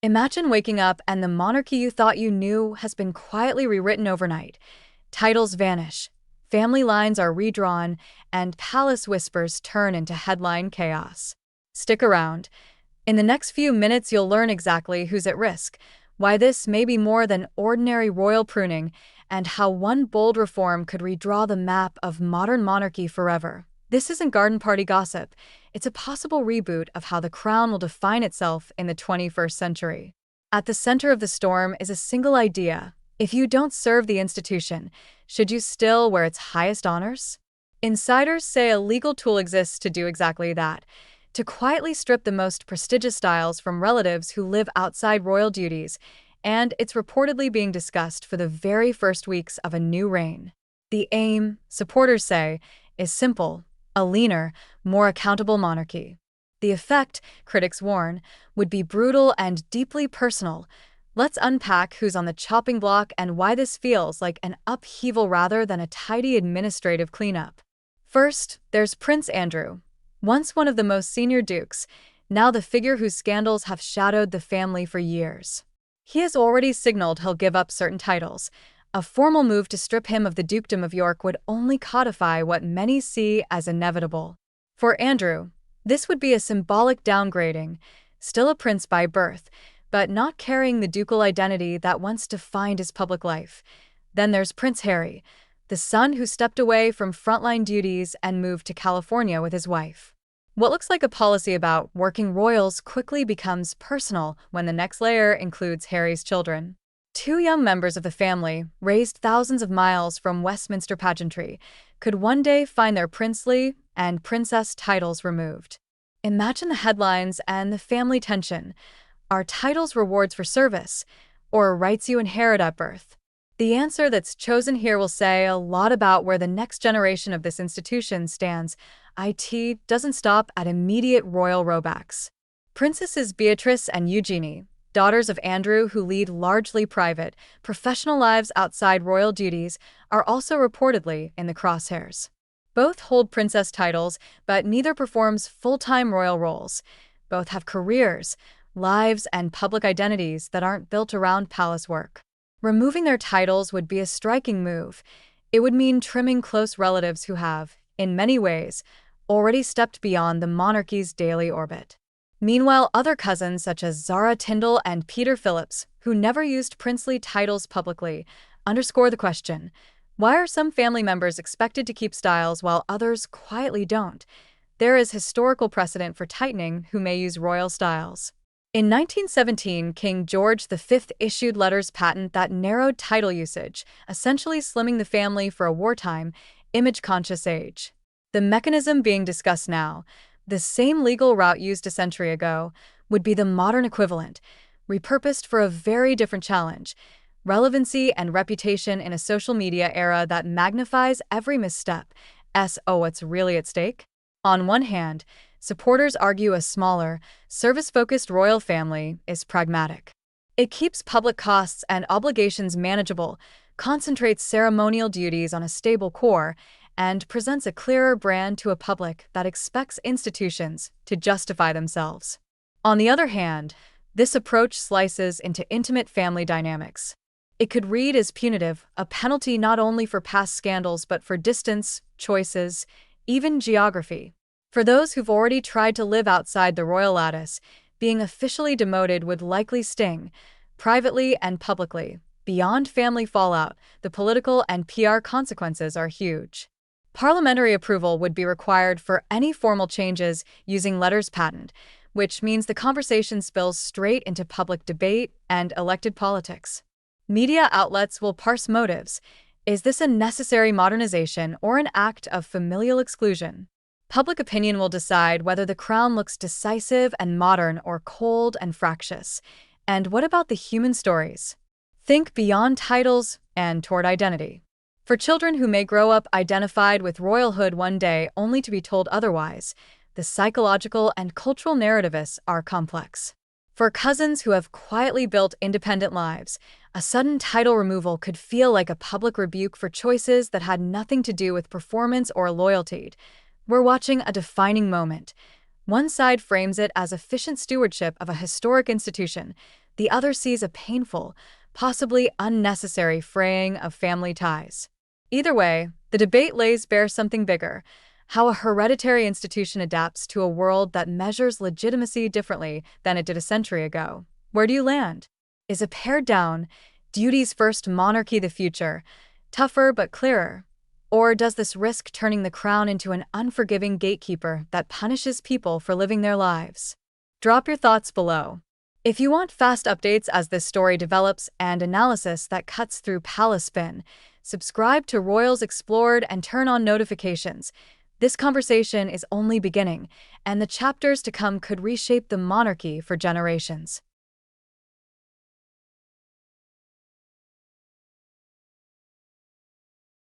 Imagine waking up and the monarchy you thought you knew has been quietly rewritten overnight. Titles vanish, family lines are redrawn, and palace whispers turn into headline chaos. Stick around. In the next few minutes, you'll learn exactly who's at risk, why this may be more than ordinary royal pruning, and how one bold reform could redraw the map of modern monarchy forever. This isn't garden party gossip. It's a possible reboot of how the crown will define itself in the 21st century. At the center of the storm is a single idea. If you don't serve the institution, should you still wear its highest honors? Insiders say a legal tool exists to do exactly that, to quietly strip the most prestigious styles from relatives who live outside royal duties, and it's reportedly being discussed for the very first weeks of a new reign. The aim, supporters say, is simple: a leaner, more accountable monarchy. The effect, critics warn, would be brutal and deeply personal. Let's unpack who's on the chopping block and why this feels like an upheaval rather than a tidy administrative cleanup. First, there's Prince Andrew. Once one of the most senior dukes, now the figure whose scandals have shadowed the family for years. He has already signaled he'll give up certain titles. A formal move to strip him of the Dukedom of York would only codify what many see as inevitable. For Andrew, this would be a symbolic downgrading, still a prince by birth, but not carrying the ducal identity that once defined his public life. Then there's Prince Harry, the son who stepped away from frontline duties and moved to California with his wife. What looks like a policy about working royals quickly becomes personal when the next layer includes Harry's children. Two young members of the family, raised thousands of miles from Westminster pageantry, could one day find their princely and princess titles removed. Imagine the headlines and the family tension. Are titles rewards for service, or rights you inherit at birth? The answer that's chosen here will say a lot about where the next generation of this institution stands. It doesn't stop at immediate royal rollbacks. Princesses Beatrice and Eugenie, daughters of Andrew who lead largely private, professional lives outside royal duties, are also reportedly in the crosshairs. Both hold princess titles, but neither performs full-time royal roles. Both have careers, lives, and public identities that aren't built around palace work. Removing their titles would be a striking move. It would mean trimming close relatives who have, in many ways, already stepped beyond the monarchy's daily orbit. Meanwhile, other cousins such as Zara Tindall and Peter Phillips, who never used princely titles publicly, underscore the question: why are some family members expected to keep styles while others quietly don't? There is historical precedent for tightening who may use royal styles. In 1917, King George V issued letters patent that narrowed title usage, essentially slimming the family for a wartime, image-conscious age. The mechanism being discussed now, the same legal route used a century ago, would be the modern equivalent, repurposed for a very different challenge: relevancy and reputation in a social media era that magnifies every misstep. What's really at stake? On one hand, supporters argue a smaller, service-focused royal family is pragmatic. It keeps public costs and obligations manageable, concentrates ceremonial duties on a stable core, and presents a clearer brand to a public that expects institutions to justify themselves. On the other hand, this approach slices into intimate family dynamics. It could read as punitive, a penalty not only for past scandals but for distance, choices, even geography. For those who've already tried to live outside the royal lattice, being officially demoted would likely sting, privately and publicly. Beyond family fallout, the political and PR consequences are huge. Parliamentary approval would be required for any formal changes using letters patent, which means the conversation spills straight into public debate and elected politics. Media outlets will parse motives. Is this a necessary modernization or an act of familial exclusion? Public opinion will decide whether the crown looks decisive and modern or cold and fractious. And what about the human stories? Think beyond titles and toward identity. For children who may grow up identified with royalhood one day only to be told otherwise, the psychological and cultural narratives are complex. For cousins who have quietly built independent lives, a sudden title removal could feel like a public rebuke for choices that had nothing to do with performance or loyalty. We're watching a defining moment. One side frames it as efficient stewardship of a historic institution. the other sees a painful, possibly unnecessary fraying of family ties. Either way, the debate lays bare something bigger: how a hereditary institution adapts to a world that measures legitimacy differently than it did a century ago. Where do you land? Is a pared down, duties first monarchy the future, tougher but clearer? Or does this risk turning the crown into an unforgiving gatekeeper that punishes people for living their lives? Drop your thoughts below. If you want fast updates as this story develops and analysis that cuts through palace spin, subscribe to Royals Explored and turn on notifications. This conversation is only beginning, and the chapters to come could reshape the monarchy for generations.